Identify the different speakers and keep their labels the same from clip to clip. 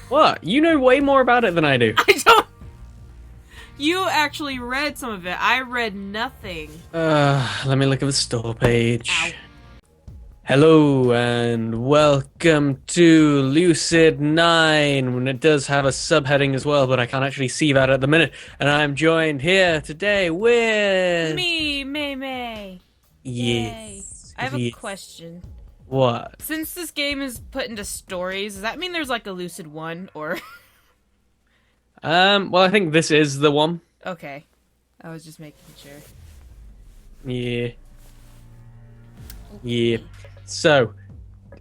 Speaker 1: What? You know way more about it than I do.
Speaker 2: I don't. You actually read some of it. I read nothing.
Speaker 1: Let me look at the store page.
Speaker 2: Ow.
Speaker 1: Hello and welcome to Lucid9. And it does have a subheading as well, but I can't actually see that at the minute. And I'm joined here today with
Speaker 2: Me, May. Yay.
Speaker 1: Yes.
Speaker 2: I have a
Speaker 1: Yes.
Speaker 2: question.
Speaker 1: What?
Speaker 2: Since this game is put into stories, does that mean there's like a Lucid 1 or...
Speaker 1: Well, I think this is the one.
Speaker 2: Okay. I was just making sure.
Speaker 1: Yeah. Yeah. So,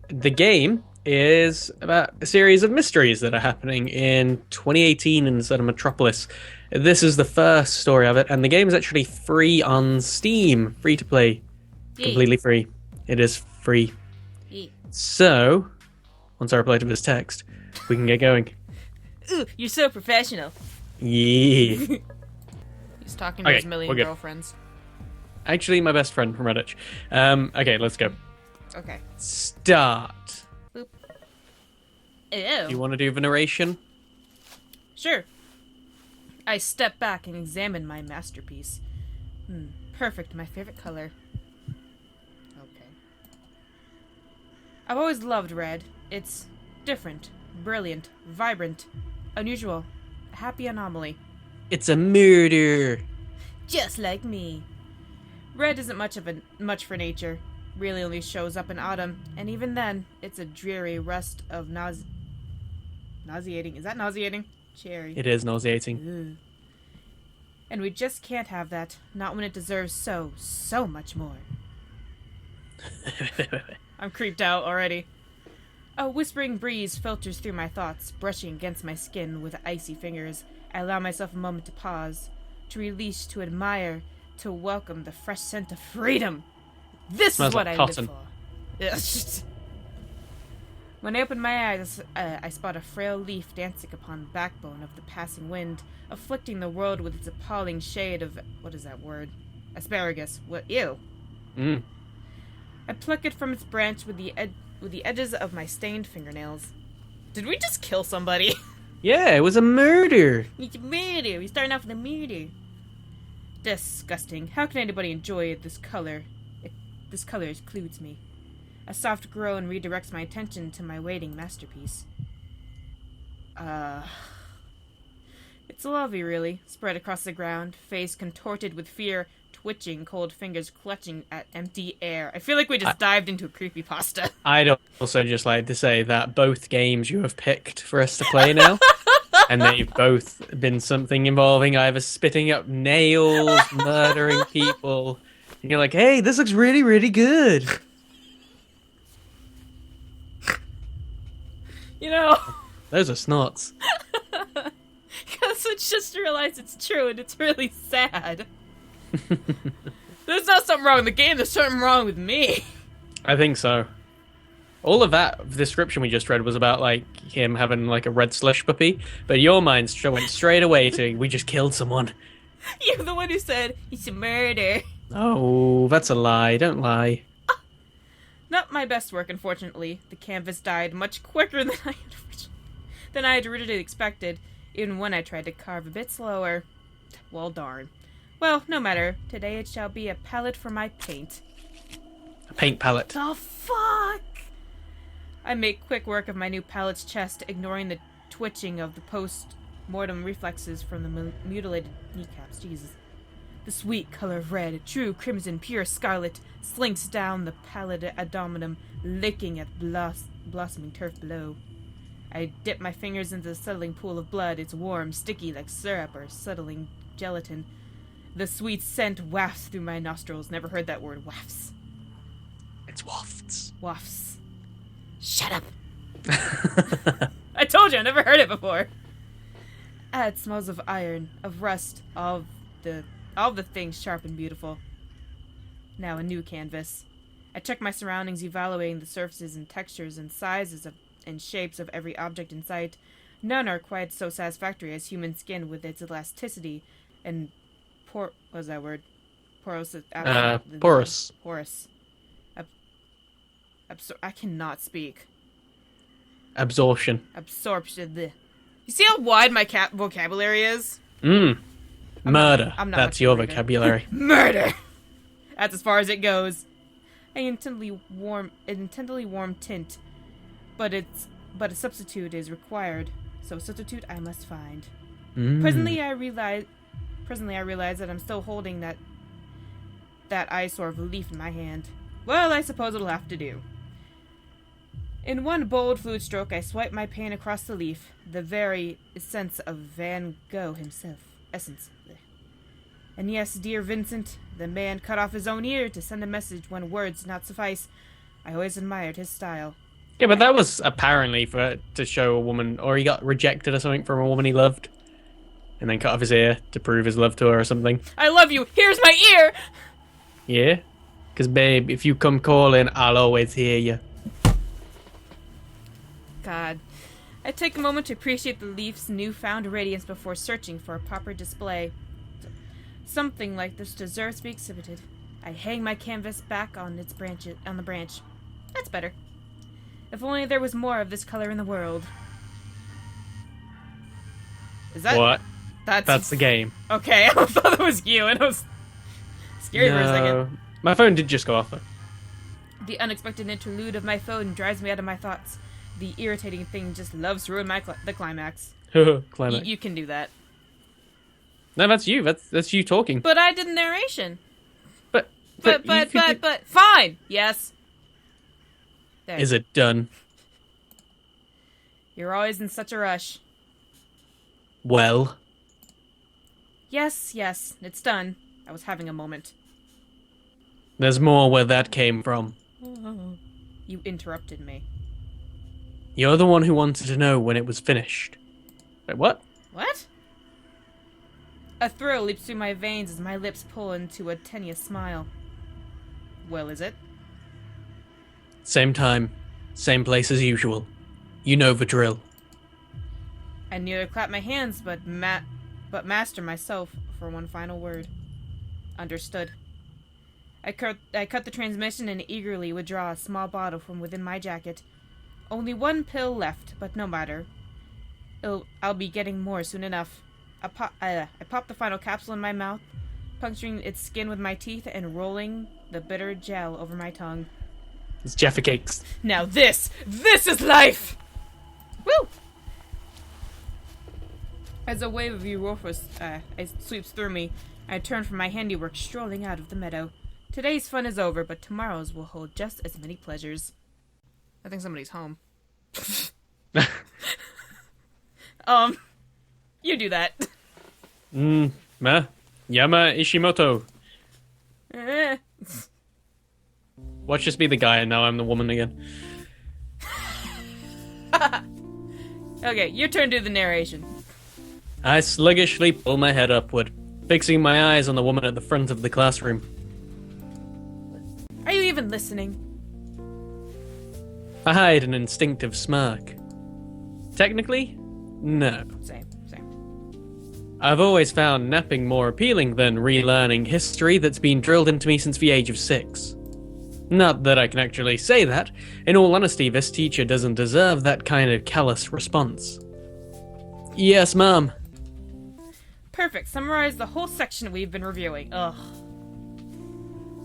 Speaker 1: the game is about a series of mysteries that are happening in 2018 inside of Metropolis. This is the first story of it, and the game is actually free on Steam. Free to play. Completely free. It is free.
Speaker 2: Yay.
Speaker 1: So, once I reply to this text, we can get going.
Speaker 2: Ooh, you're so professional.
Speaker 1: Yeah.
Speaker 2: He's talking to
Speaker 1: Okay,
Speaker 2: his million
Speaker 1: we're good.
Speaker 2: girlfriends.
Speaker 1: Actually, my best friend from Redditch. Okay, let's go.
Speaker 2: Okay.
Speaker 1: Start.
Speaker 2: Boop.
Speaker 1: Do
Speaker 2: Ew.
Speaker 1: you want to do the narration?
Speaker 2: Sure. I step back and examine my masterpiece. Perfect, my favorite color. Okay. I've always loved red. It's different, brilliant, vibrant, unusual, a happy anomaly.
Speaker 1: It's a murder.
Speaker 2: Just like me. Red isn't much for nature. Really only shows up in autumn, and even then, it's a dreary rust of nauseating. Is that nauseating? Cherry.
Speaker 1: It is nauseating.
Speaker 2: Ugh. And we just can't have that. Not when it deserves so much more. I'm creeped out already. A whispering breeze filters through my thoughts, brushing against my skin with icy fingers. I allow myself a moment to pause, to release, to admire, to welcome the fresh scent of freedom. This
Speaker 1: Smells
Speaker 2: is what
Speaker 1: like
Speaker 2: I
Speaker 1: cotton.
Speaker 2: live for. When I open my eyes, I spot a frail leaf dancing upon the backbone of the passing wind, afflicting the world with its appalling shade of... what is that word? Asparagus. What? Ew.
Speaker 1: Mm.
Speaker 2: I pluck it from its branch with the edges of my stained fingernails. Did we just kill somebody?
Speaker 1: Yeah, it was a murder.
Speaker 2: It's a murder. We're starting off with a murder. Disgusting. How can anybody enjoy this color? This color excludes me. A soft groan redirects my attention to my waiting masterpiece. It's lovely, really. Spread across the ground, face contorted with fear, twitching, cold fingers clutching at empty air. I feel like we just dived into a creepypasta.
Speaker 1: I'd also just like to say that both games you have picked for us to play now, and they've both been something involving either spitting up nails, murdering people, and you're like, hey, this looks really, really good.
Speaker 2: You know,
Speaker 1: Those are snots.
Speaker 2: because I just realized it's true and it's really sad. There's not something wrong with the game, there's something wrong with me.
Speaker 1: I think so. All of that description we just read was about like him having like a red slush puppy, but your mind went straight away to we just killed someone.
Speaker 2: You're the one who said it's a murder.
Speaker 1: Oh, that's a lie. Don't lie.
Speaker 2: Not my best work, unfortunately. The canvas died much quicker than I had originally expected, even when I tried to carve a bit slower. Well, darn. Well, no matter. Today it shall be a palette for my paint.
Speaker 1: A paint palette.
Speaker 2: The fuck? I make quick work of my new palette's chest, ignoring the twitching of the post-mortem reflexes from the mutilated kneecaps. Jesus. The sweet color of red, true crimson, pure scarlet, slinks down the pallid abdomen, licking at blossoming turf below. I dip my fingers into the settling pool of blood. It's warm, sticky like syrup or settling gelatin. The sweet scent wafts through my nostrils. Never heard that word, wafts.
Speaker 1: It's wafts.
Speaker 2: Wafts. Shut up. I told you, I never heard it before. It smells of iron, of rust, all the things sharp and beautiful. Now a new canvas. I check my surroundings, evaluating the surfaces and textures and sizes and shapes of every object in sight. None are quite so satisfactory as human skin with its elasticity and what was that word? Porous.
Speaker 1: Porous.
Speaker 2: Porous. I cannot speak.
Speaker 1: Absorption.
Speaker 2: Absorption. Bleh. You see how wide my vocabulary is?
Speaker 1: Murder.
Speaker 2: I'm not
Speaker 1: That's
Speaker 2: much of a
Speaker 1: your
Speaker 2: reader.
Speaker 1: vocabulary.
Speaker 2: Murder! That's as far as it goes. An intensely warm tint, but a substitute is required. So a substitute I must find. Presently, I realize that I'm still holding that eyesore of a leaf in my hand. Well, I suppose it'll have to do. In one bold fluid stroke, I swipe my pen across the leaf, the very essence of Van Gogh himself. Essence. And yes, dear Vincent, the man cut off his own ear to send a message when words did not suffice. I always admired his style.
Speaker 1: Yeah, but that was apparently to show a woman, or he got rejected or something from a woman he loved, and then cut off his ear to prove his love to her or something.
Speaker 2: I love you! Here's my ear!
Speaker 1: Yeah? Because, babe, if you come calling, I'll always hear you.
Speaker 2: God. I take a moment to appreciate the leaf's newfound radiance before searching for a proper display. Something like this deserves to be exhibited. I hang my canvas back on the branch. That's better. If only there was more of this color in the world. Is that
Speaker 1: What?
Speaker 2: That's
Speaker 1: the game.
Speaker 2: Okay, I thought it was you, and I was scared for a second.
Speaker 1: My phone did just go off.
Speaker 2: The unexpected interlude of my phone drives me out of my thoughts. The irritating thing just loves to ruin the climax.
Speaker 1: Climax.
Speaker 2: You can do that.
Speaker 1: No, that's you. That's you talking.
Speaker 2: But I did the narration.
Speaker 1: But
Speaker 2: fine. Yes. There.
Speaker 1: Is it done?
Speaker 2: You're always in such a rush.
Speaker 1: Well.
Speaker 2: Yes, it's done. I was having a moment.
Speaker 1: There's more where that came from.
Speaker 2: You interrupted me.
Speaker 1: You're the one who wanted to know when it was finished. Wait, what?
Speaker 2: What? A thrill leaps through my veins as my lips pull into a tenuous smile. Well, is it?
Speaker 1: Same time, same place as usual. You know the drill.
Speaker 2: I nearly clap my hands, but master myself for one final word. Understood. I cut the transmission and eagerly withdraw a small bottle from within my jacket. Only one pill left, but no matter. I'll be getting more soon enough. I pop the final capsule in my mouth, puncturing its skin with my teeth and rolling the bitter gel over my tongue.
Speaker 1: It's Jaffa Cakes.
Speaker 2: Now this is life! Woo! As a wave of euphoria sweeps through me, I turn from my handiwork, strolling out of the meadow. Today's fun is over, but tomorrow's will hold just as many pleasures. I think somebody's home. You do that.
Speaker 1: Yama Ishimoto. Watch this be the guy and now I'm the woman again.
Speaker 2: Okay, your turn to do the narration.
Speaker 1: I sluggishly pull my head upward, fixing my eyes on the woman at the front of the classroom.
Speaker 2: Are you even listening?
Speaker 1: I hide an instinctive smirk. Technically, no.
Speaker 2: Same.
Speaker 1: I've always found napping more appealing than relearning history that's been drilled into me since the age of 6. Not that I can actually say that. In all honesty, this teacher doesn't deserve that kind of callous response. Yes, Mom.
Speaker 2: Perfect. Summarize the whole section we've been reviewing. Ugh.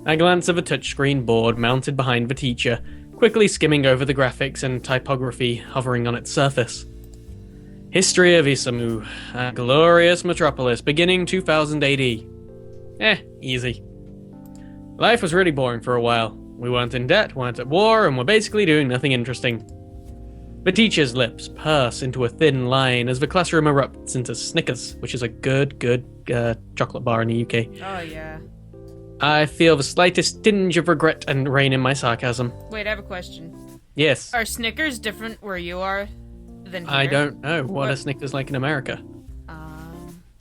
Speaker 1: I glance at the touchscreen board mounted behind the teacher, quickly skimming over the graphics and typography hovering on its surface. History of Isamu, a glorious metropolis, beginning 2000 AD. Easy. Life was really boring for a while. We weren't in debt, weren't at war, and were basically doing nothing interesting. The teacher's lips purse into a thin line as the classroom erupts into Snickers, which is a good chocolate bar in the UK.
Speaker 2: Oh, yeah.
Speaker 1: I feel the slightest tinge of regret and rein in my sarcasm.
Speaker 2: Wait, I have a question.
Speaker 1: Yes.
Speaker 2: Are Snickers different where you are than here?
Speaker 1: I don't know. What are Snickers like in America?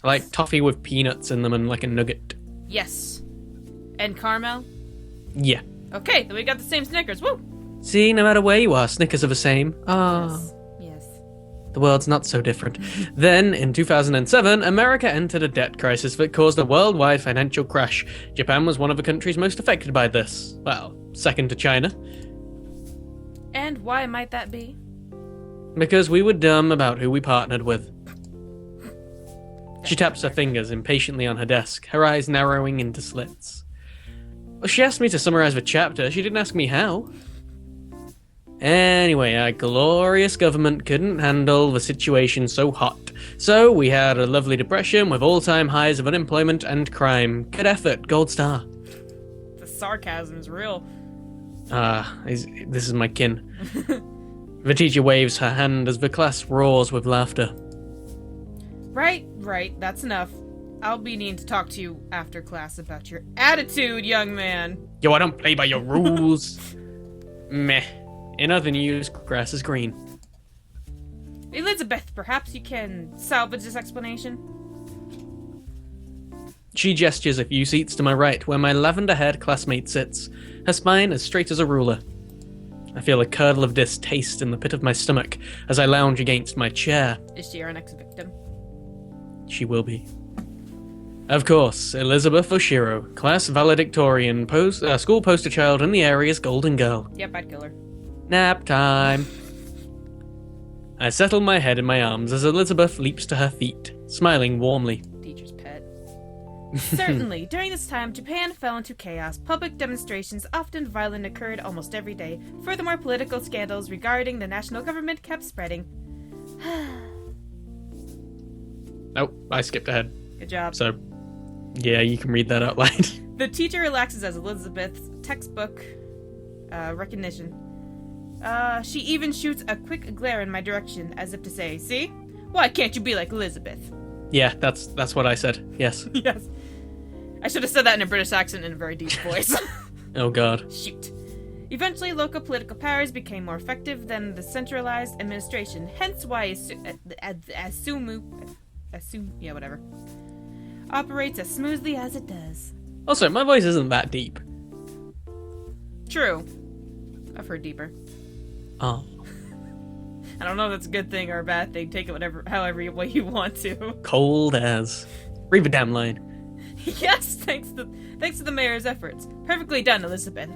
Speaker 1: Like toffee with peanuts in them and like a nugget.
Speaker 2: Yes. And caramel?
Speaker 1: Yeah.
Speaker 2: Okay, then we got the same Snickers. Woo!
Speaker 1: See, no matter where you are, Snickers are the same.
Speaker 2: Yes.
Speaker 1: The world's not so different. Then, in 2007, America entered a debt crisis that caused a worldwide financial crash. Japan was one of the countries most affected by this. Well, second to China.
Speaker 2: And why might that be?
Speaker 1: Because we were dumb about who we partnered with. She taps her fingers impatiently on her desk, her eyes narrowing into slits. Well, she asked me to summarize the chapter, she didn't ask me how. Anyway, our glorious government couldn't handle the situation so hot. So we had a lovely depression with all-time highs of unemployment and crime. Good effort, gold star.
Speaker 2: The sarcasm is real.
Speaker 1: This is my kin. The teacher waves her hand as the class roars with laughter.
Speaker 2: Right, that's enough. I'll be needing to talk to you after class about your attitude, young man.
Speaker 1: Yo, I don't play by your rules. Meh. In other news, grass is green.
Speaker 2: Elizabeth, perhaps you can salvage this explanation?
Speaker 1: She gestures a few seats to my right, where my lavender-haired classmate sits, her spine as straight as a ruler. I feel a curdle of distaste in the pit of my stomach as I lounge against my chair.
Speaker 2: Is she our next victim?
Speaker 1: She will be. Of course, Elizabeth Oshiro, class valedictorian, school poster child and the area's golden girl.
Speaker 2: Yep, I'd kill her.
Speaker 1: Nap time. I settle my head in my arms as Elizabeth leaps to her feet, smiling warmly.
Speaker 2: Teacher's pet. Certainly, during this time, Japan fell into chaos. Public demonstrations, often violent, occurred almost every day. Furthermore, political scandals regarding the national government kept spreading.
Speaker 1: Nope, I skipped ahead.
Speaker 2: Good job.
Speaker 1: So, yeah, you can read that out loud.
Speaker 2: The teacher relaxes as Elizabeth's textbook recognition. She even shoots a quick glare in my direction, as if to say, "See? Why can't you be like Elizabeth?"
Speaker 1: Yeah, that's what I said. Yes.
Speaker 2: Yes. I should have said that in a British accent in a very deep voice.
Speaker 1: Oh god.
Speaker 2: Shoot. Eventually, local political powers became more effective than the centralized administration, hence why whatever. Operates as smoothly as it does.
Speaker 1: Also, my voice isn't that deep.
Speaker 2: True. I've heard deeper.
Speaker 1: Oh.
Speaker 2: I don't know if that's a good thing or a bad thing. Take it however way you want to.
Speaker 1: Cold as. Read the damn line.
Speaker 2: Yes, thanks to the mayor's efforts. Perfectly done, Elizabeth.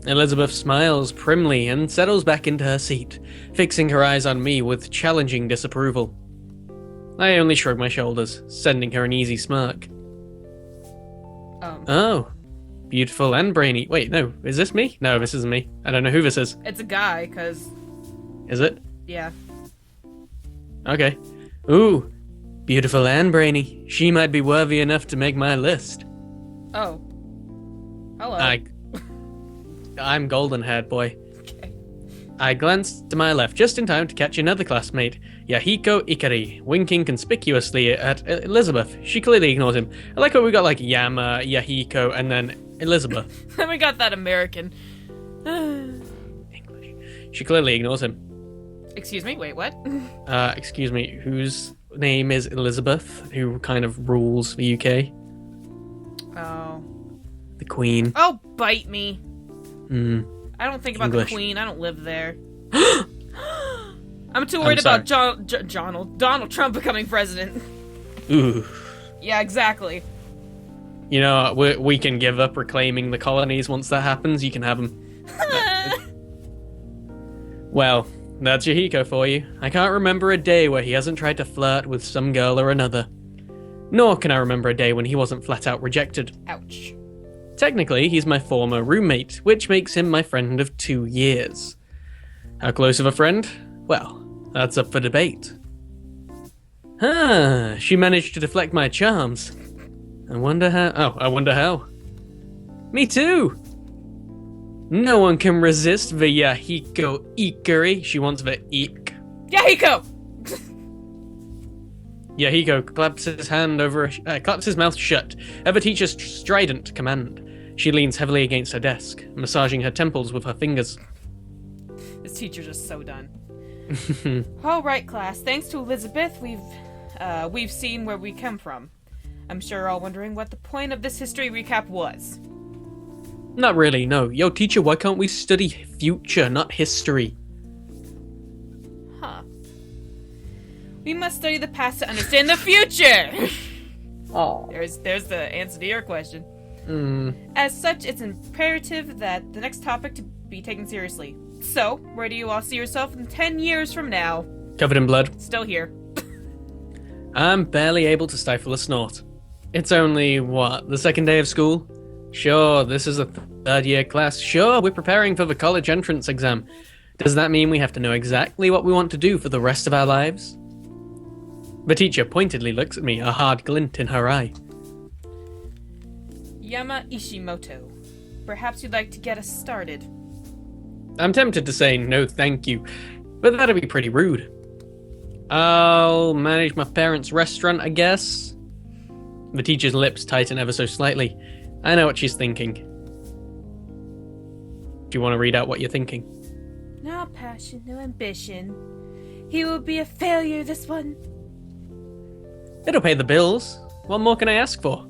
Speaker 1: Elizabeth smiles primly and settles back into her seat, fixing her eyes on me with challenging disapproval. I only shrug my shoulders, sending her an easy smirk. Oh. Beautiful and brainy. Wait, no. Is this me? No, this isn't me. I don't know who this is.
Speaker 2: It's a guy, cause...
Speaker 1: Is it?
Speaker 2: Yeah.
Speaker 1: Okay. Ooh. Beautiful and brainy. She might be worthy enough to make my list.
Speaker 2: Oh. Hello.
Speaker 1: I'm golden-haired, boy.
Speaker 2: Okay.
Speaker 1: I glanced to my left just in time to catch another classmate, Yahiko Ikari, winking conspicuously at Elizabeth. She clearly ignores him. I like how we got like Yama, Yahiko, and then Elizabeth.
Speaker 2: Then we got that American.
Speaker 1: English. She clearly ignores him.
Speaker 2: Excuse me, wait, what?
Speaker 1: Excuse me, whose name is Elizabeth, who kind of rules the UK?
Speaker 2: Oh.
Speaker 1: The Queen.
Speaker 2: Oh, bite me.
Speaker 1: I
Speaker 2: don't think about
Speaker 1: English.
Speaker 2: the Queen. I don't live there. I'm too worried about Donald Trump becoming president.
Speaker 1: Ooh.
Speaker 2: Yeah, exactly.
Speaker 1: You know, we can give up reclaiming the colonies once that happens. You can have them. Well, that's Yahiko for you. I can't remember a day where he hasn't tried to flirt with some girl or another. Nor can I remember a day when he wasn't flat out rejected.
Speaker 2: Ouch.
Speaker 1: Technically, he's my former roommate, which makes him my friend of 2 years. How close of a friend? Well, that's up for debate. She managed to deflect my charms. I wonder how. Me too! No one can resist the Yahiko Ikari. She wants the eek.
Speaker 2: Yahiko!
Speaker 1: Yahiko claps his mouth shut, at the teacher's strident command. She leans heavily against her desk, massaging her temples with her fingers.
Speaker 2: This teacher's just so done. All right, class. Thanks to Elizabeth, we've seen where we come from. I'm sure you're all wondering what the point of this history recap was.
Speaker 1: Not really, no. Yo, teacher, why can't we study future, not history?
Speaker 2: Huh. We must study the past to understand the future!
Speaker 1: Oh.
Speaker 2: There's the answer to your question. As such, it's imperative that the next topic to be taken seriously. So, where do you all see yourself in 10 years from now?
Speaker 1: Covered in blood.
Speaker 2: Still here.
Speaker 1: I'm barely able to stifle a snort. It's only, what, the second day of school? Sure, this is a third-year class. Sure, we're preparing for the college entrance exam. Does that mean we have to know exactly what we want to do for the rest of our lives? The teacher pointedly looks at me, a hard glint in her eye.
Speaker 2: Yama Ishimoto. Perhaps you'd like to get us started.
Speaker 1: I'm tempted to say no thank you, but that'd be pretty rude. I'll manage my parents' restaurant, I guess. The teacher's lips tighten ever so slightly. I know what she's thinking. Do you want to read out what you're thinking?
Speaker 2: No passion, no ambition. He will be a failure, this one.
Speaker 1: It'll pay the bills. What more can I ask for?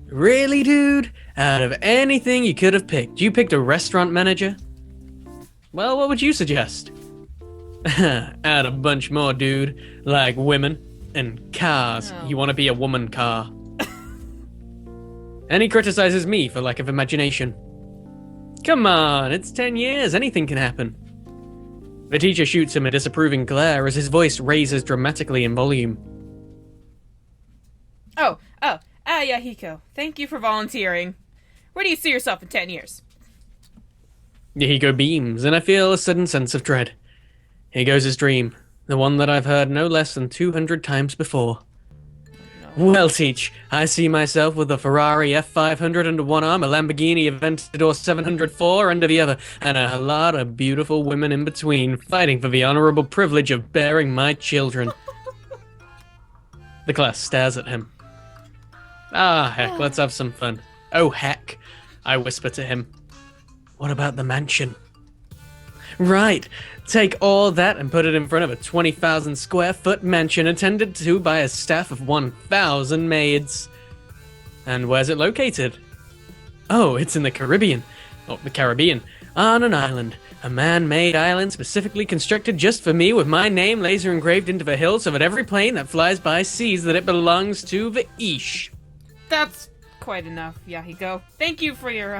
Speaker 1: Really, dude? Out of anything you could have picked, you picked a restaurant manager? Well, what would you suggest? Add a bunch more, dude. Like women and cars.
Speaker 2: Oh.
Speaker 1: You want to be a woman car. And he criticizes me for lack of imagination. Come on, it's 10 years. Anything can happen. The teacher shoots him a disapproving glare as his voice raises dramatically in volume.
Speaker 2: Yahiko. Thank you for volunteering. Where do you see yourself in 10 years?
Speaker 1: Yahiko beams, and I feel a sudden sense of dread. Here goes his dream, the one that I've heard no less than 200 times before.
Speaker 2: No.
Speaker 1: Well, Teach, I see myself with a Ferrari F500 under one arm, a Lamborghini Aventador 704 under the other, and a lot of beautiful women in between, fighting for the honorable privilege of bearing my children. The class stares at him. Ah, heck, let's have some fun. Oh, heck, I whisper to him. What about the mansion? Right, take all that and put it in front of a 20,000 square foot mansion attended to by a staff of 1,000 maids. And where's it located? Oh, it's in the Caribbean. Oh, the Caribbean. On an island. A man-made island specifically constructed just for me with my name laser engraved into the hill so that every plane that flies by sees that it belongs to the Ish.
Speaker 2: That's quite enough, Yahiko. Thank you for your,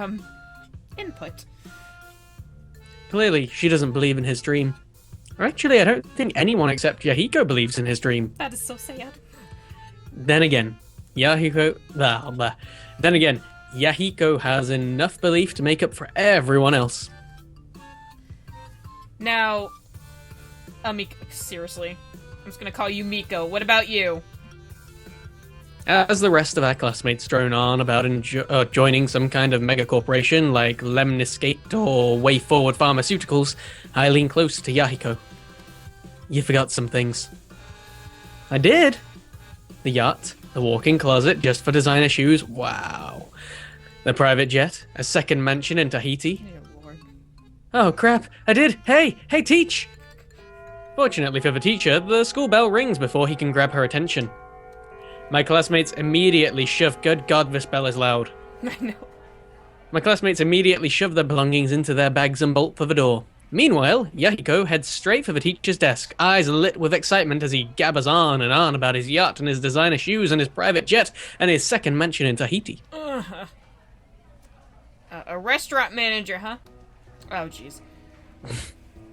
Speaker 2: input.
Speaker 1: Clearly, she doesn't believe in his dream. Or actually, I don't think anyone except Yahiko believes in his dream.
Speaker 2: That is so sad.
Speaker 1: Then again, Yahiko has enough belief to make up for everyone else.
Speaker 2: Now, Miko, seriously. I'm just gonna call you Miko. What about you?
Speaker 1: As the rest of our classmates drone on about joining some kind of mega corporation like Lemniscate or Way Forward Pharmaceuticals, I lean close to Yahiko. You forgot some things. I did. The yacht, the walk-in closet just for designer shoes, wow. The private jet, a second mansion in Tahiti.
Speaker 2: Dear Lord.
Speaker 1: Oh crap, I did! Hey, Teach! Fortunately for the teacher, the school bell rings before he can grab her attention. My classmates immediately shove, good God, this bell is loud.
Speaker 2: I know.
Speaker 1: My classmates immediately shove their belongings into their bags and bolt for the door. Meanwhile, Yahiko heads straight for the teacher's desk, eyes lit with excitement as he gabbers on and on about his yacht and his designer shoes and his private jet and his second mansion in Tahiti.
Speaker 2: A restaurant manager, huh? Oh, jeez.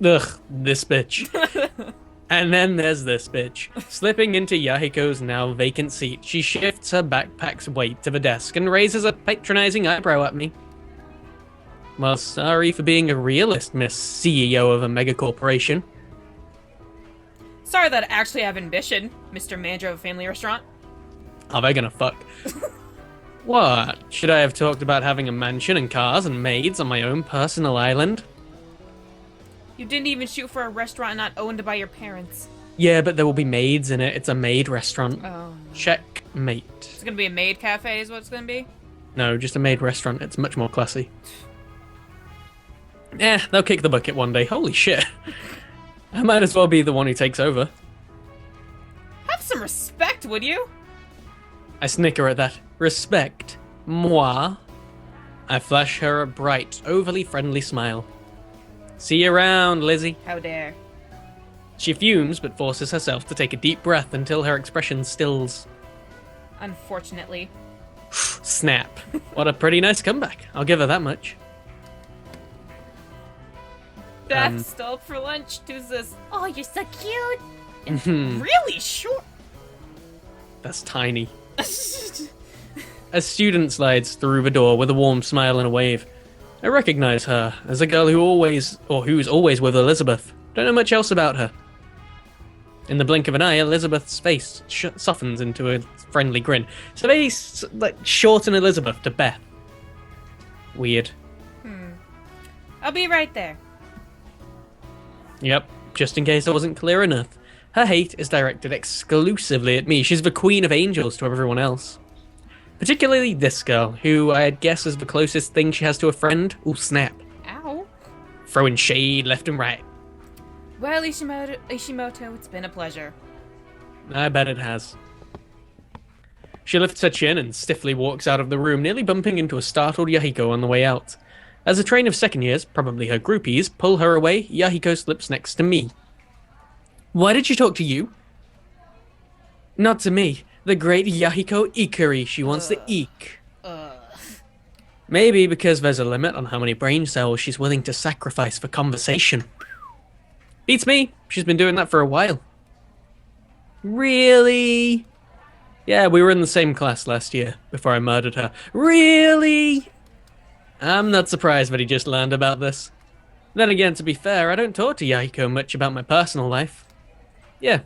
Speaker 1: Ugh, this bitch. And then there's this bitch. Slipping into Yahiko's now vacant seat, she shifts her backpack's weight to the desk and raises a patronizing eyebrow at me. Well, sorry for being a realist, Miss CEO of a mega corporation.
Speaker 2: Sorry that I actually have ambition, Mr. Manager of a family restaurant.
Speaker 1: Are they gonna fuck? What? Should I have talked about having a mansion and cars and maids on my own personal island?
Speaker 2: You didn't even shoot for a restaurant not owned by your parents.
Speaker 1: Yeah, but there will be maids in it. It's a maid restaurant.
Speaker 2: Oh.
Speaker 1: Checkmate.
Speaker 2: It's gonna be a maid cafe is what it's gonna be?
Speaker 1: No, just a maid restaurant. It's much more classy. They'll kick the bucket one day. Holy shit. I might as well be the one who takes over.
Speaker 2: Have some respect, would you?
Speaker 1: I snicker at that. Respect. Moi. I flash her a bright, overly friendly smile. See you around, Lizzie.
Speaker 2: How dare.
Speaker 1: She fumes, but forces herself to take a deep breath until her expression stills.
Speaker 2: Unfortunately.
Speaker 1: Snap. What a pretty nice comeback. I'll give her that much.
Speaker 2: Beth, still up for lunch. Who's this? Oh, you're so cute. And really short.
Speaker 1: That's tiny. A student slides through the door with a warm smile and a wave. I recognize her as a girl who's always with Elizabeth. Don't know much else about her. In the blink of an eye, Elizabeth's face softens into a friendly grin. So they shorten Elizabeth to Beth. Weird.
Speaker 2: I'll be right there.
Speaker 1: Yep, just in case I wasn't clear enough. Her hate is directed exclusively at me. She's the queen of angels to everyone else. Particularly this girl, who I'd guess is the closest thing she has to a friend. Ooh, snap.
Speaker 2: Ow.
Speaker 1: Throwing shade left and right.
Speaker 2: Well, Ishimoto, it's been a pleasure.
Speaker 1: I bet it has. She lifts her chin and stiffly walks out of the room, nearly bumping into a startled Yahiko on the way out. As a train of second years, probably her groupies, pull her away, Yahiko slips next to me. Why did she talk to you? Not to me. The great Yahiko Ikari. She wants the eek. Maybe because there's a limit on how many brain cells she's willing to sacrifice for conversation. Beats me. She's been doing that for a while. Really? Yeah, we were in the same class last year, before I murdered her. Really? I'm not surprised that he just learned about this. Then again, to be fair, I don't talk to Yahiko much about my personal life. Yeah,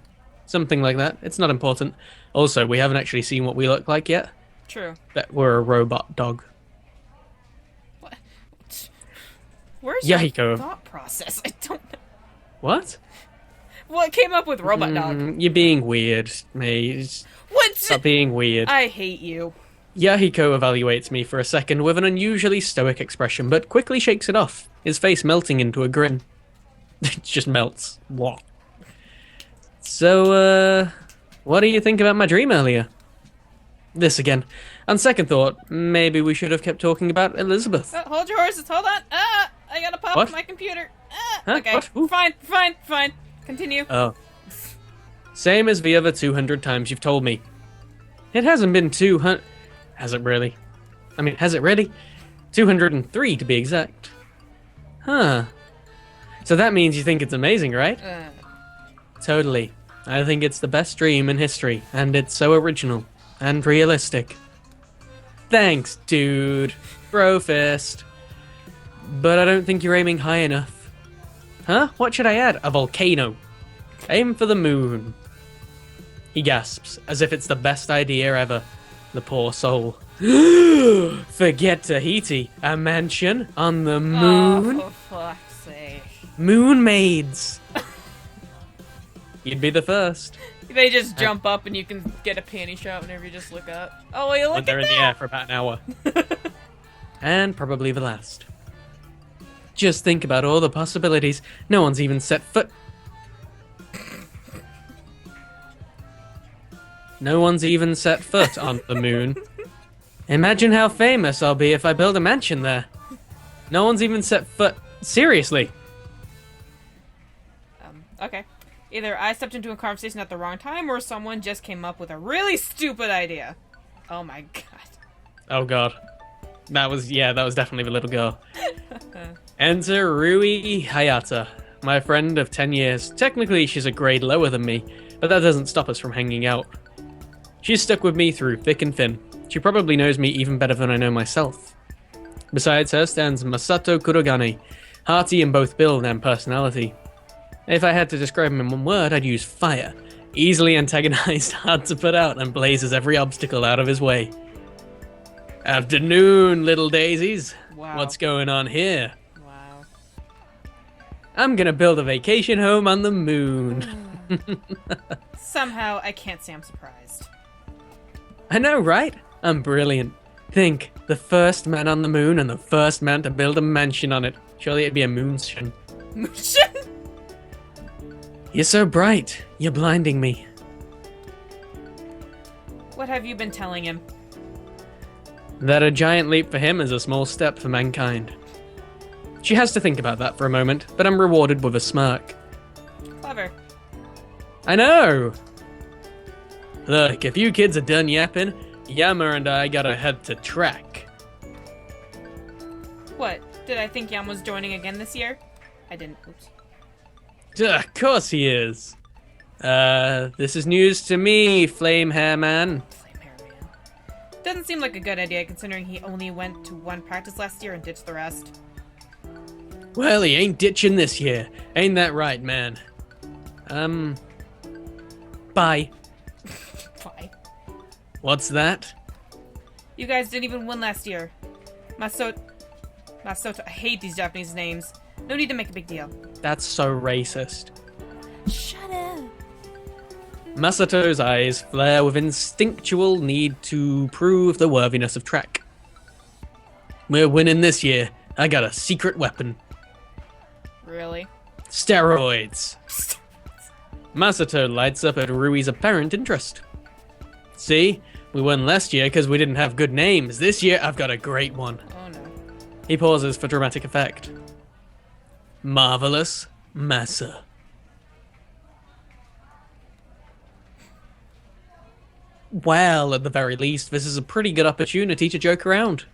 Speaker 1: something like that. It's not important. Also, we haven't actually seen what we look like yet.
Speaker 2: True.
Speaker 1: That we're a robot dog.
Speaker 2: What? Where's
Speaker 1: Yahiko.
Speaker 2: your thought process? I don't know.
Speaker 1: What?
Speaker 2: What came up with robot dog?
Speaker 1: You're being weird, May.
Speaker 2: What's
Speaker 1: Stop being weird.
Speaker 2: I hate you.
Speaker 1: Yahiko evaluates me for a second with an unusually stoic expression, but quickly shakes it off, his face melting into a grin. It just melts. What? So, what do you think about my dream earlier? This again. On second thought, maybe we should have kept talking about Elizabeth.
Speaker 2: Hold your horses, hold on. I gotta pop
Speaker 1: What?
Speaker 2: my computer.
Speaker 1: Huh?
Speaker 2: Okay,
Speaker 1: What? Ooh.
Speaker 2: fine. Continue.
Speaker 1: Oh. Same as the other 200 times you've told me. It hasn't been 200... Has it really? I mean, has it really? 203 to be exact. Huh. So that means you think it's amazing, right? Totally. I think it's the best dream in history, and it's so original and realistic. Thanks, dude. Bro fist. But I don't think you're aiming high enough. Huh? What should I add? A volcano. Aim for the moon. He gasps, as if it's the best idea ever. The poor soul. Forget Tahiti. A mansion on the moon?
Speaker 2: Oh, for fuck's sake.
Speaker 1: Moon maids. You'd be the first.
Speaker 2: They just jump up and you can get a panty shot whenever you just look up. Oh, well, you look
Speaker 1: When they're
Speaker 2: at
Speaker 1: in the air for about an hour. And probably the last. Just think about all the possibilities. No one's even set foot... No one's even set foot on the moon. Imagine how famous I'll be if I build a mansion there. No one's even set foot... Seriously.
Speaker 2: Okay. Either I stepped into a conversation at the wrong time, or someone just came up with a really stupid idea. Oh my god.
Speaker 1: Oh god. That was definitely the little girl. Enter Rui Hayata, my friend of 10 years. Technically, she's a grade lower than me, but that doesn't stop us from hanging out. She's stuck with me through thick and thin. She probably knows me even better than I know myself. Besides her stands Masato Kurogane, hearty in both build and personality. If I had to describe him in one word, I'd use fire. Easily antagonized, hard to put out, and blazes every obstacle out of his way. Afternoon, little daisies.
Speaker 2: Wow.
Speaker 1: What's going on here?
Speaker 2: Wow.
Speaker 1: I'm gonna build a vacation home on the moon.
Speaker 2: Somehow, I can't say I'm surprised.
Speaker 1: I know, right? I'm brilliant. Think, the first man on the moon and the first man to build a mansion on it. Surely it'd be a moonshine.
Speaker 2: Moonshine?
Speaker 1: You're so bright. You're blinding me.
Speaker 2: What have you been telling him?
Speaker 1: That a giant leap for him is a small step for mankind. She has to think about that for a moment, but I'm rewarded with a smirk.
Speaker 2: Clever.
Speaker 1: I know! Look, if you kids are done yapping, Yama and I gotta head to track.
Speaker 2: What? Did I think Yam was joining again this year? I didn't. Oops.
Speaker 1: Duh, of course he is. This is news to me, Flame Hair Man.
Speaker 2: Flame hair man. Doesn't seem like a good idea considering he only went to one practice last year and ditched the rest.
Speaker 1: Well, he ain't ditching this year. Ain't that right, man? Bye.
Speaker 2: Why?
Speaker 1: What's that?
Speaker 2: You guys didn't even win last year. Masoto, I hate these Japanese names. No need to make a big deal.
Speaker 1: That's so racist.
Speaker 2: Shut up.
Speaker 1: Masato's eyes flare with instinctual need to prove the worthiness of track. We're winning this year. I got a secret weapon.
Speaker 2: Really?
Speaker 1: Steroids. Masato lights up at Rui's apparent interest. See? We won last year because we didn't have good names. This year, I've got a great one.
Speaker 2: Oh no.
Speaker 1: He pauses for dramatic effect. Marvelous Masa. Well, at the very least, this is a pretty good opportunity to joke around.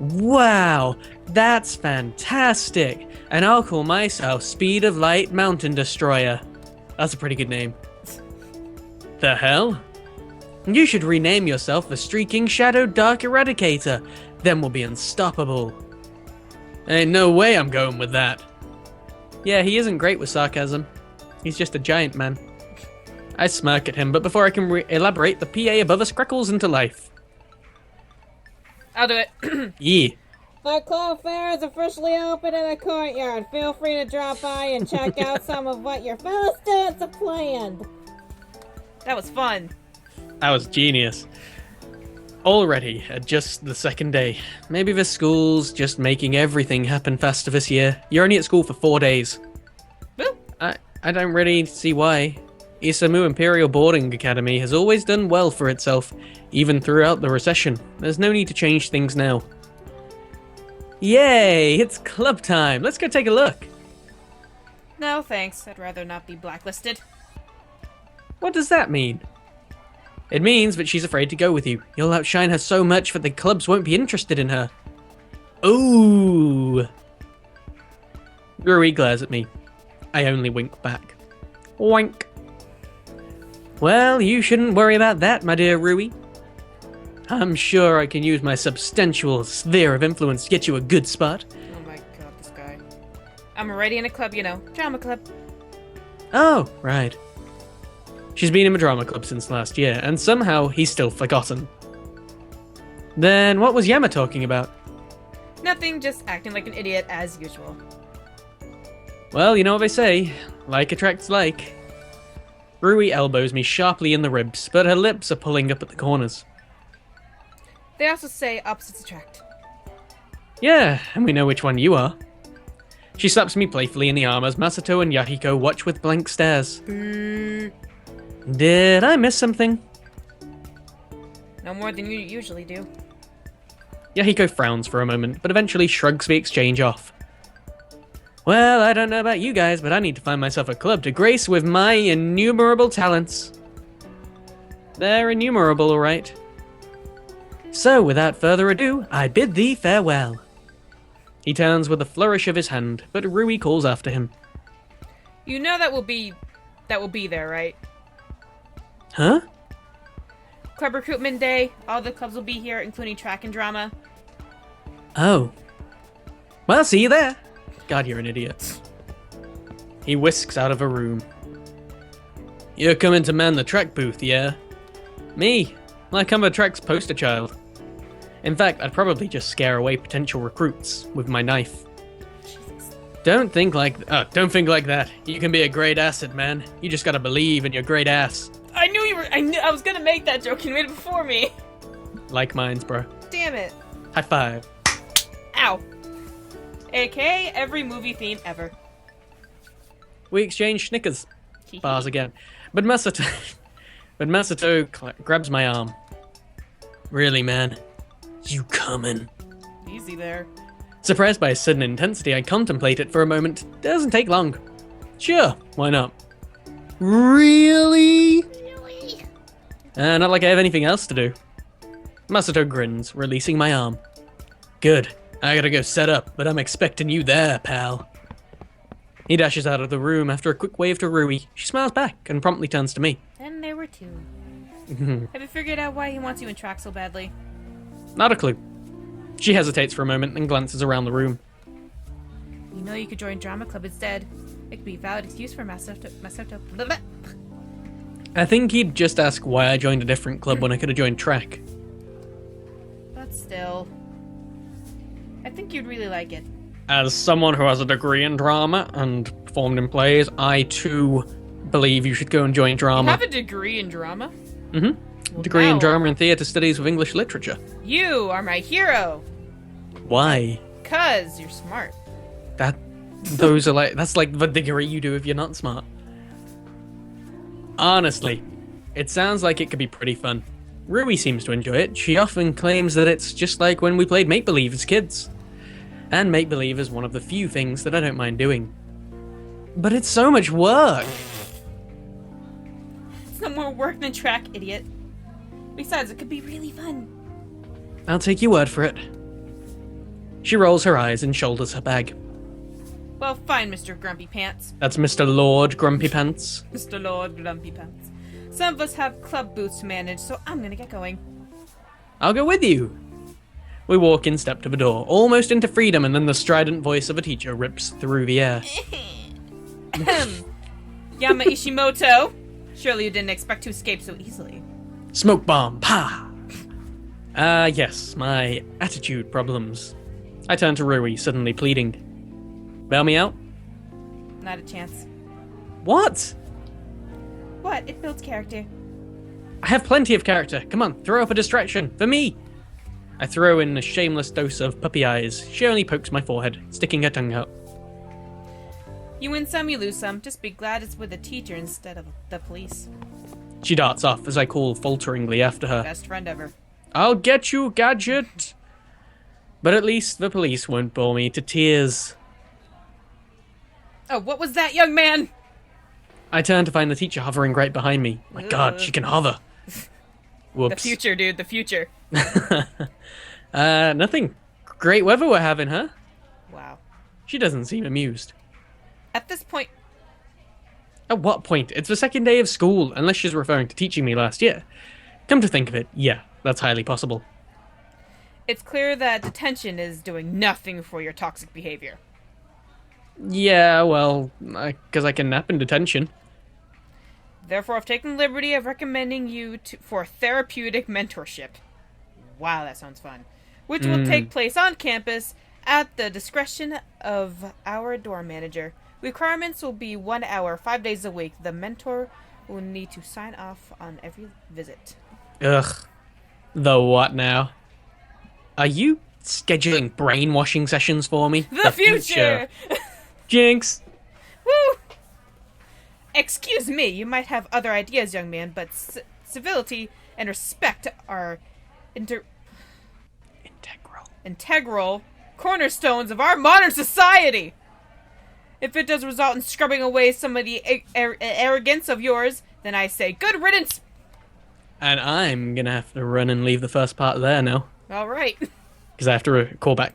Speaker 1: Wow, that's fantastic. And I'll call myself Speed of Light Mountain Destroyer. That's a pretty good name. The hell? You should rename yourself the Streaking Shadow Dark Eradicator. Then we'll be unstoppable. Ain't no way I'm going with that. Yeah, he isn't great with sarcasm. He's just a giant man. I smirk at him, but before I can elaborate, the PA above us crackles into life.
Speaker 2: I'll do it.
Speaker 1: Yeah.
Speaker 3: The club fair is officially open in the courtyard. Feel free to drop by and check out some of what your fellow students have planned.
Speaker 2: That was fun.
Speaker 1: That was genius. Already, at just the second day. Maybe the school's just making everything happen faster this year. You're only at school for 4 days.
Speaker 2: Woo.
Speaker 1: I don't really see why. Isamu Imperial Boarding Academy has always done well for itself, even throughout the recession. There's no need to change things now. Yay! It's club time! Let's go take a look!
Speaker 2: No, thanks. I'd rather not be blacklisted.
Speaker 1: What does that mean? It means that she's afraid to go with you. You'll outshine her so much that the clubs won't be interested in her. Ooh! Rui glares at me. I only wink back. Wink. Well, you shouldn't worry about that, my dear Rui. I'm sure I can use my substantial sphere of influence to get you a good spot.
Speaker 2: Oh my god, this guy. I'm already in a club, you know. Drama club.
Speaker 1: Oh, right. She's been in the drama club since last year, and somehow he's still forgotten. Then what was Yama talking about?
Speaker 2: Nothing, just acting like an idiot as usual.
Speaker 1: Well, you know what they say. Like attracts like. Rui elbows me sharply in the ribs, but her lips are pulling up at the corners.
Speaker 2: They also say opposites attract.
Speaker 1: Yeah, and we know which one you are. She slaps me playfully in the arm as Masato and Yahiko watch with blank stares. Did I miss something?
Speaker 2: No more than you usually do.
Speaker 1: Yahiko frowns for a moment, but eventually shrugs the exchange off. Well, I don't know about you guys, but I need to find myself a club to grace with my innumerable talents. They're innumerable, all right. So, without further ado, I bid thee farewell. He turns with a flourish of his hand, but Rui calls after him.
Speaker 2: You know that will be there, right?
Speaker 1: Huh?
Speaker 2: Club recruitment day. All the clubs will be here, including track and drama.
Speaker 1: Oh. Well, see you there. God, you're an idiot. He whisks out of a room. You're coming to man the track booth, yeah? Me? Like I'm the track's poster child. In fact, I'd probably just scare away potential recruits with my knife. Don't think like that. You can be a great asset, man. You just gotta believe in your great ass.
Speaker 2: I knew you were. I was gonna make that joke. You made it before me.
Speaker 1: Like mines, bro.
Speaker 2: Damn it.
Speaker 1: High five.
Speaker 2: Ow. AKA every movie theme ever.
Speaker 1: We exchange Snickers bars again. But Masato grabs my arm. Really, man? You coming?
Speaker 2: Easy there.
Speaker 1: Surprised by his sudden intensity, I contemplate it for a moment. Doesn't take long. Sure, why not? Really? Not like I have anything else to do. Masato grins, releasing my arm. Good. I gotta go set up, but I'm expecting you there, pal. He dashes out of the room after a quick wave to Rui. She smiles back and promptly turns to me.
Speaker 2: And there were two. Have you figured out why he wants you in track so badly?
Speaker 1: Not a clue. She hesitates for a moment and glances around the room.
Speaker 2: You know you could join drama club instead. It could be a valid excuse for mass blah, blah.
Speaker 1: I think he'd just ask why I joined a different club when I could have joined track.
Speaker 2: But still, I think you'd really like it.
Speaker 1: As someone who has a degree in drama and performed in plays, I too believe you should go and join
Speaker 2: You
Speaker 1: drama.
Speaker 2: have a degree in drama?
Speaker 1: Mm-hmm. Degree in
Speaker 2: now-
Speaker 1: drama and theatre studies with English literature.
Speaker 2: You are my hero!
Speaker 1: Why?
Speaker 2: 'Cause you're smart.
Speaker 1: That's like the degree you do if you're not smart. Honestly, it sounds like it could be pretty fun. Rui seems to enjoy it. She often claims that it's just like when we played make-believe as kids. And make-believe is one of the few things that I don't mind doing. But it's so much work.
Speaker 2: It's no more work than track, idiot. Besides, it could be really fun.
Speaker 1: I'll take your word for it. She rolls her eyes and shoulders her bag.
Speaker 2: Well, fine, Mr. Grumpy Pants.
Speaker 1: That's Mr. Lord Grumpy Pants.
Speaker 2: Mr. Lord Grumpy Pants. Some of us have club boots to manage, so I'm gonna get going.
Speaker 1: I'll go with you. We walk in step to the door, almost into freedom, and then the strident voice of a teacher rips through the air.
Speaker 2: Yama Ishimoto. Surely you didn't expect to escape so easily.
Speaker 1: Smoke bomb, pa! Yes, my attitude problems. I turn to Rui, suddenly pleading. Bail me out?
Speaker 2: Not a chance.
Speaker 1: What?
Speaker 2: What? It builds character.
Speaker 1: I have plenty of character. Come on, throw up a distraction. For me! I throw in a shameless dose of puppy eyes. She only pokes my forehead, sticking her tongue out.
Speaker 2: You win some, you lose some. Just be glad it's with a teacher instead of the police.
Speaker 1: She darts off as I call falteringly after her.
Speaker 2: Best friend ever.
Speaker 1: I'll get you, Gadget! But at least the police won't bore me to tears.
Speaker 2: Oh, what was that, young man?
Speaker 1: I turn to find the teacher hovering right behind me. My god, she can hover. Whoops.
Speaker 2: The future, dude, the future.
Speaker 1: Nothing. Great weather we're having, huh?
Speaker 2: Wow.
Speaker 1: She doesn't seem amused.
Speaker 2: At this point,
Speaker 1: At what point? It's the second day of school, unless she's referring to teaching me last year. Come to think of it, yeah, that's highly possible.
Speaker 2: it's clear that detention is doing nothing for your toxic behavior.
Speaker 1: Yeah, well, because I can nap in detention.
Speaker 2: Therefore, I've taken the liberty of recommending you for therapeutic mentorship. Wow, that sounds fun. Which will take place on campus at the discretion of our dorm manager. Requirements will be 1 hour, 5 days a week. The mentor will need to sign off on every visit.
Speaker 1: Ugh. The what now? Are you scheduling brainwashing sessions for me?
Speaker 2: The future!
Speaker 1: Jinx!
Speaker 2: Woo! Excuse me, you might have other ideas, young man, but civility and respect are integral cornerstones of our modern society. If it does result in scrubbing away some of the arrogance of yours, then I say good riddance.
Speaker 1: And I'm gonna have to run and leave the first part there now.
Speaker 2: All right.
Speaker 1: Because I have to call back